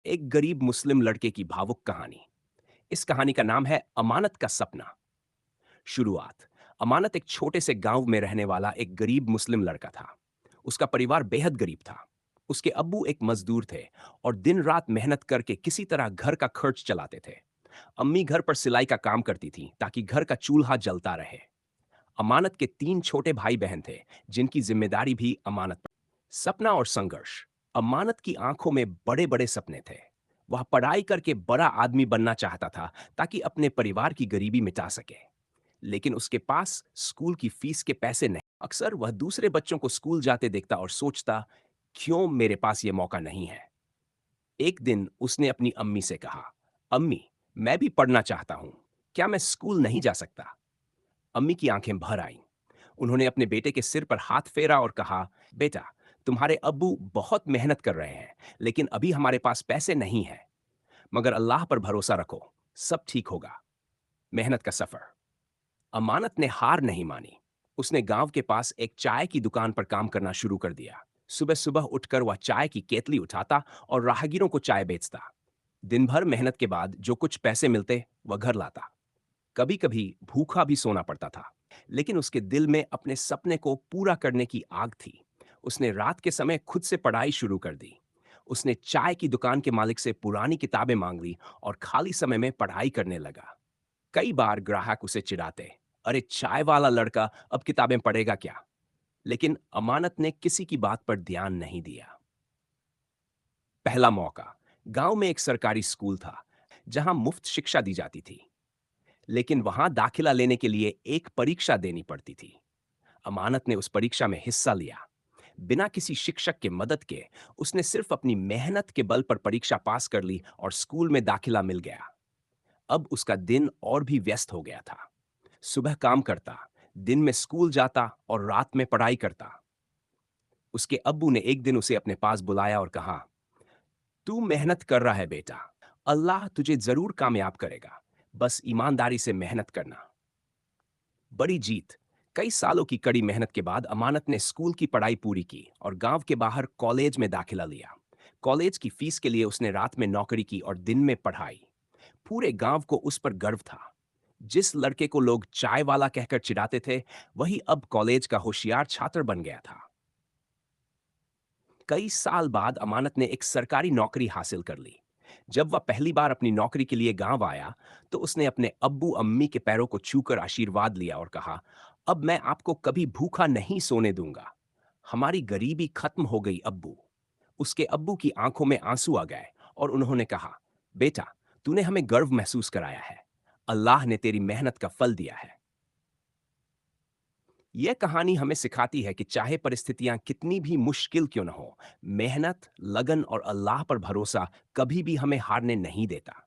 एक गरीब मुस्लिम लड़के की भावुक कहानी। इस कहानी का नाम है अमानत का सपना। शुरुआत। अमानत एक छोटे से गांव में रहने वाला एक गरीब मुस्लिम लड़का था। उसका परिवार बेहद गरीब था। उसके अब्बू एक मजदूर थे और दिन रात मेहनत करके किसी तरह घर का खर्च चलाते थे। अम्मी घर पर सिलाई का काम करती थी ताकि घर का चूल्हा जलता रहे। अमानत के तीन छोटे भाई बहन थे जिनकी जिम्मेदारी भी अमानत पर। सपना और संघर्ष। अमानत की आंखों में बड़े बड़े सपने थे। वह पढ़ाई करके बड़ा आदमी बनना चाहता था ताकि अपने परिवार की गरीबी मिटा सके। लेकिन उसके पास स्कूल की फीस के पैसे नहीं। अक्सर वह दूसरे बच्चों को स्कूल जाते देखता और सोचता, क्यों मेरे पास यह मौका नहीं है। एक दिन उसने अपनी अम्मी से कहा, अम्मी, मैं भी पढ़ना चाहता हूं, क्या मैं स्कूल नहीं जा सकता? अम्मी की आंखें भर आईं। उन्होंने अपने बेटे के सिर पर हाथ फेरा और कहा, बेटा, तुम्हारे अब्बू बहुत मेहनत कर रहे हैं, लेकिन अभी हमारे पास पैसे नहीं हैं। मगर अल्लाह पर भरोसा रखो, सब ठीक होगा। मेहनत का सफर। अमानत ने हार नहीं मानी। उसने गांव के पास एक चाय की दुकान पर काम करना शुरू कर दिया। सुबह सुबह उठकर वह चाय की केतली उठाता और राहगीरों को चाय बेचता। दिन भर मेहनत के बाद जो कुछ पैसे मिलते वह घर लाता। कभी कभी भूखा भी सोना पड़ता था, लेकिन उसके दिल में अपने सपने को पूरा करने की आग थी। उसने रात के समय खुद से पढ़ाई शुरू कर दी। उसने चाय की दुकान के मालिक से पुरानी किताबें मांग ली और खाली समय में पढ़ाई करने लगा। कई बार ग्राहक उसे चिढ़ाते, अरे चाय वाला लड़का अब किताबें पढ़ेगा क्या? लेकिन अमानत ने किसी की बात पर ध्यान नहीं दिया। पहला मौका। गांव में एक सरकारी स्कूल था जहां मुफ्त शिक्षा दी जाती थी, लेकिन वहां दाखिला लेने के लिए एक परीक्षा देनी पड़ती थी। अमानत ने उस परीक्षा में हिस्सा लिया। बिना किसी शिक्षक के मदद के उसने सिर्फ अपनी मेहनत के बल पर परीक्षा पास कर ली और स्कूल में दाखिला मिल गया। अब उसका दिन और भी व्यस्त हो गया था। सुबह काम करता, दिन में स्कूल जाता और रात में पढ़ाई करता। उसके अब्बू ने एक दिन उसे अपने पास बुलाया और कहा, तू मेहनत कर रहा है बेटा, अल्लाह तुझे जरूर कामयाब करेगा, बस ईमानदारी से मेहनत करना। बड़ी जीत। कई सालों की कड़ी मेहनत के बाद अमानत ने स्कूल की पढ़ाई पूरी की और गांव के बाहर कॉलेज में दाखिला लिया। कॉलेज की फीस के लिए उसने रात में नौकरी की और दिन में पढ़ाई। पूरे गांव को उस पर गर्व था। जिस लड़के को लोग चाय वाला कहकर चिढ़ाते थे, वही अब कॉलेज का होशियार छात्र बन गया था। कई साल बाद अमानत ने एक सरकारी नौकरी हासिल कर ली। जब वह पहली बार अपनी नौकरी के लिए गांव आया, तो उसने अपने अब्बू अम्मी के पैरों को छूकर आशीर्वाद लिया और कहा, अब मैं आपको कभी भूखा नहीं सोने दूंगा। हमारी गरीबी खत्म हो गई अब्बू। उसके अब्बू की आंखों में आंसू आ गए और उन्होंने कहा, बेटा, तूने हमें गर्व महसूस कराया है। अल्लाह ने तेरी मेहनत का फल दिया है। यह कहानी हमें सिखाती है कि चाहे परिस्थितियां कितनी भी मुश्किल क्यों न हो, मेहनत, लगन और अल्लाह पर भरोसा कभी भी हमें हारने नहीं देता।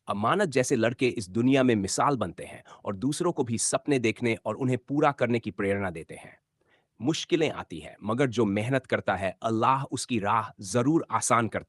अमानत जैसे लड़के इस दुनिया में मिसाल बनते हैं और दूसरों को भी सपने देखने और उन्हें पूरा करने की प्रेरणा देते हैं। मुश्किलें आती हैं, मगर जो मेहनत करता है, अल्लाह उसकी राह जरूर आसान करता है।